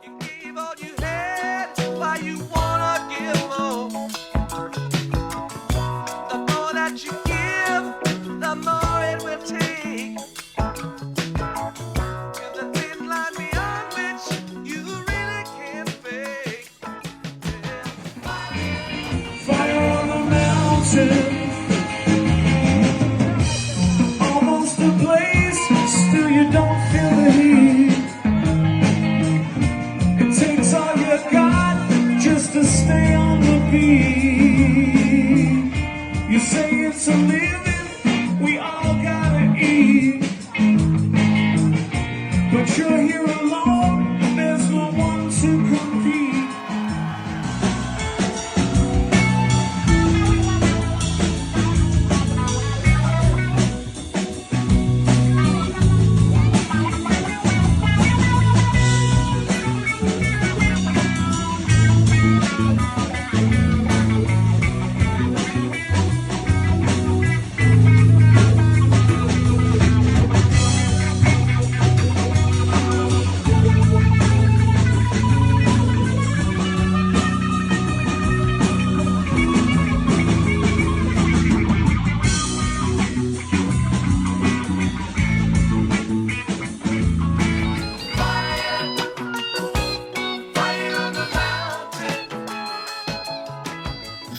You gave all you had, why you wanna give more? The more that you give, the more it will take. And the thin line beyond which you really can't fake. Fire on the mountain, almost a blaze, still you don't feel the heat. It takes all you got just to stay on the beat. You say it's a living, we all gotta eat, but you're here alone, there's no one to compete.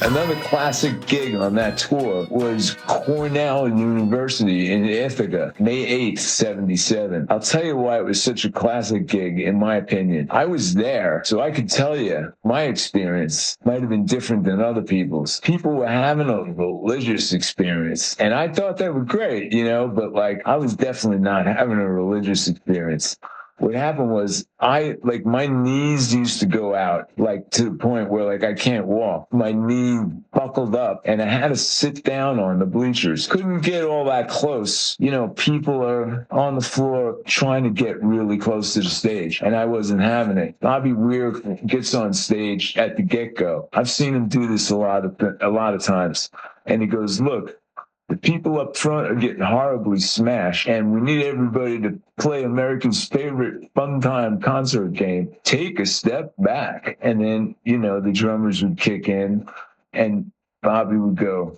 Another classic gig on that tour was Cornell University in Ithaca, May 8th, 77. I'll tell you why it was such a classic gig, in my opinion. I was there, so I could tell you my experience might have been different than other people's. People were having a religious experience, and I thought they were great, but I was definitely not having a religious experience. What happened was my knees used to go out, to the point where I can't walk. My knee buckled up and I had to sit down on the bleachers. Couldn't get all that close. People are on the floor trying to get really close to the stage, and I wasn't having it. Bobby Weir gets on stage at the get-go. I've seen him do this a lot of times. And he goes, "Look, the people up front are getting horribly smashed, and we need everybody to play America's favorite fun time concert game. Take a step back." And then, the drummers would kick in, and Bobby would go,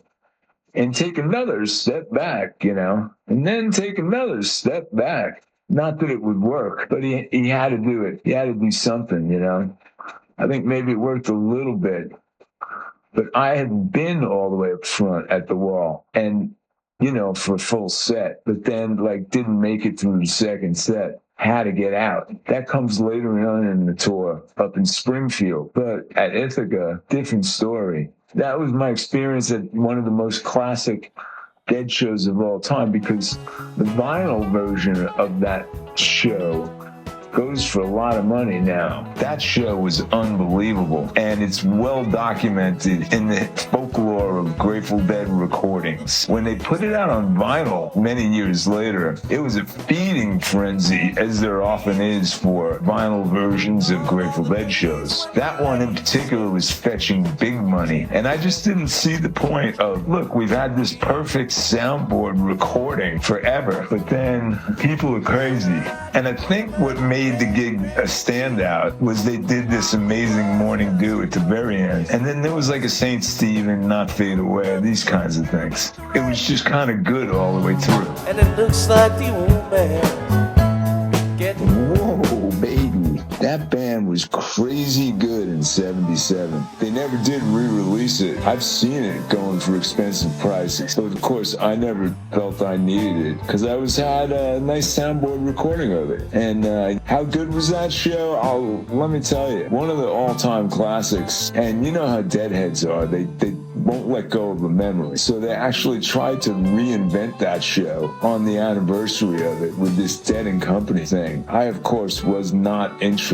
"And take another step back, and then take another step back." Not that it would work, but he had to do it. He had to do something, I think maybe it worked a little bit. But I had been all the way up front at the wall and, for a full set, but then didn't make it through the second set. Had to get out. That comes later on in the tour up in Springfield. But at Ithaca, different story. That was my experience at one of the most classic Dead shows of all time, because the vinyl version of that show goes for a lot of money now. That show was unbelievable, and it's well documented in the folklore of Grateful Dead recordings. When they put it out on vinyl many years later, it was a feeding frenzy, as there often is for vinyl versions of Grateful Dead shows. That one in particular was fetching big money, and I just didn't see the point of, look, we've had this perfect soundboard recording forever, but then people are crazy. And I think what made the gig a standout was they did this amazing Morning Dew at the very end, and then there was a Saint Stephen, Not Fade Away, these kinds of things. It was just kind of good all the way through. And it looks like the old man getting. Whoa, baby. That band was crazy good in 77. They never did re-release it. I've seen it going for expensive prices. But of course, I never felt I needed it because I had a nice soundboard recording of it. And how good was that show? Let me tell you, one of the all-time classics. And you know how Deadheads are. They won't let go of the memory. So they actually tried to reinvent that show on the anniversary of it with this Dead and Company thing. I, of course, was not interested.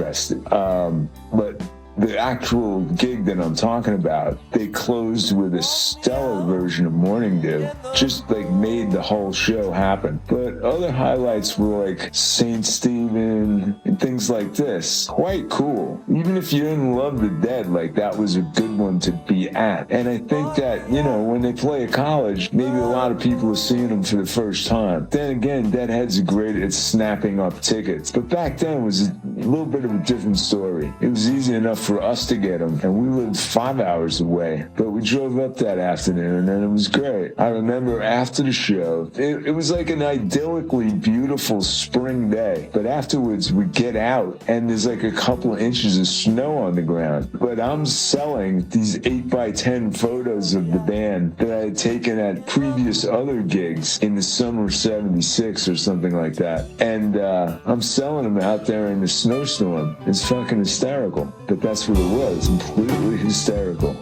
But the actual gig that I'm talking about, they closed with a stellar version of Morning Dew. Just made the whole show happen. But other highlights were Saint Stephen, things like this. Quite cool. Even if you didn't love the Dead, like that was a good one to be at. And I think that, you know, when they play at college, maybe a lot of people are seeing them for the first time. Then again, Deadheads are great at snapping up tickets. But back then it was a little bit of a different story. It was easy enough for us to get them, and we lived 5 hours away. But we drove up that afternoon, and it was great. I remember after the show, it was like an idyllically beautiful spring day. But afterwards, we get out, and there's like a couple of inches of snow on the ground. But I'm selling these 8x10 photos of the band that I had taken at previous other gigs in the summer of '76 or something like that. And I'm selling them out there in the snowstorm. It's fucking hysterical. But that's what it was, completely hysterical.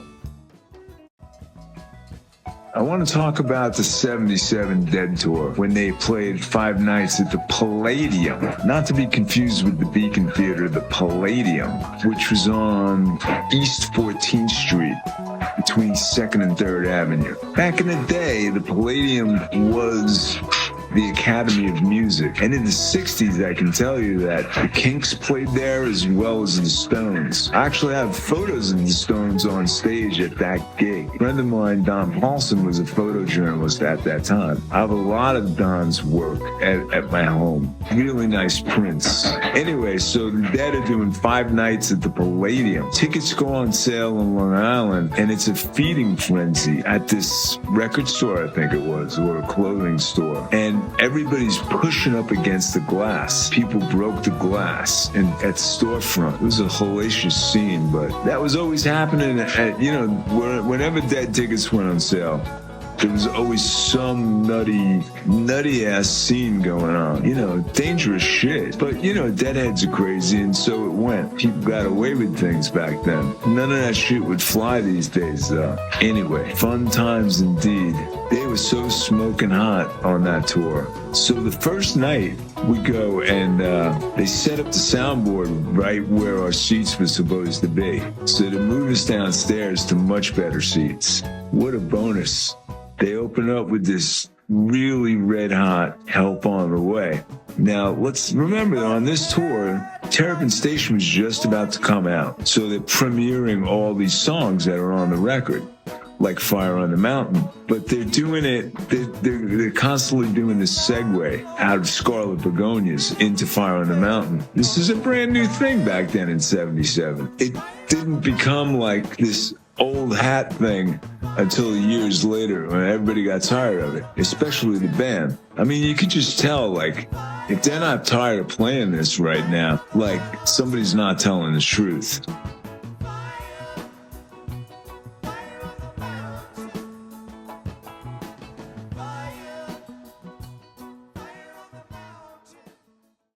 I want to talk about the '77 Dead Tour when they played 5 nights at the Palladium. Not to be confused with the Beacon Theater, the Palladium, which was on East 14th Street between 2nd and 3rd Avenue. Back in the day, the Palladium was the Academy of Music. And in the 60s, I can tell you that the Kinks played there as well as the Stones. I actually have photos of the Stones on stage at that gig. A friend of mine, Don Paulson, was a photojournalist at that time. I have a lot of Don's work at my home. Really nice prints. Anyway, so the Dead are doing 5 nights at the Palladium. Tickets go on sale in Long Island, and it's a feeding frenzy at this record store, I think it was, or a clothing store. And everybody's pushing up against the glass. People broke the glass at the storefront. It was a hellacious scene, but that was always happening at, you know, whenever Dead tickets went on sale. There was always some nutty ass scene going on. You know, dangerous shit. But, you know, Deadheads are crazy, and so it went. People got away with things back then. None of that shit would fly these days, though. Anyway, fun times indeed. They were so smoking hot on that tour. So the first night, we go and they set up the soundboard right where our seats were supposed to be. So they move us downstairs to much better seats. What a bonus. They open up with this really red-hot Help on the Way. Now, let's remember that on this tour, Terrapin Station was just about to come out. So they're premiering all these songs that are on the record, like Fire on the Mountain. But they're doing it, they're constantly doing this segue out of Scarlet Begonias into Fire on the Mountain. This is a brand new thing back then in '77. It didn't become like this old hat thing until years later when everybody got tired of it, especially the band. I mean, you could just tell, like, if they're not tired of playing this right now, like, somebody's not telling the truth.